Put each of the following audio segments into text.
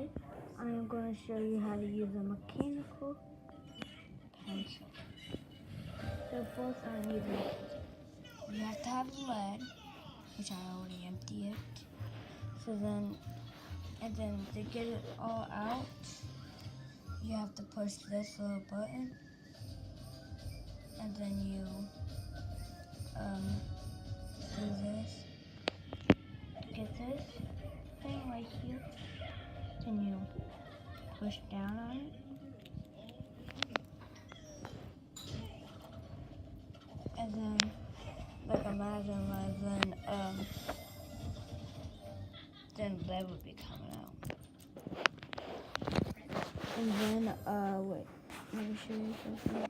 Today, I am going to show you how to use a mechanical pencil. So first I'm using, you have to have lead, which I already emptied. And then to get it all out, you have to push this little button, and then you do this. Get this thing right here, then you push down on it, and then like imagine then lead would be coming out. And then wait, let me show you something.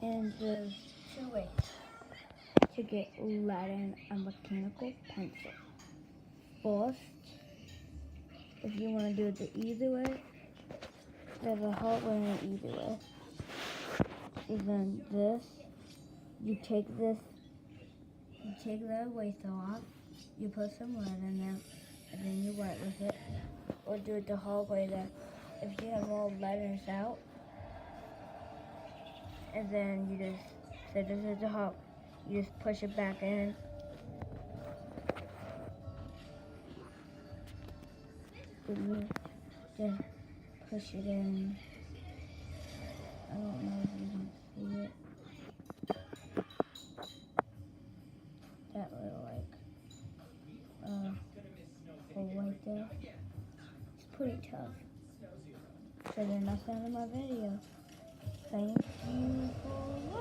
And there's two ways to get lead in a mechanical pencil. First, if you want to do it the easy way, there's a hard way and an easy way. And then this, you take that wafer off, you put some lead in there, and then you write with it. Or do it the hard way that if you have all letters out, and then you just say this is the hard, you just push it back in. Then you just push it in. I don't know if you can see it. That little hole right there. It's pretty tough. So then that's the end of my video. Thank you for watching.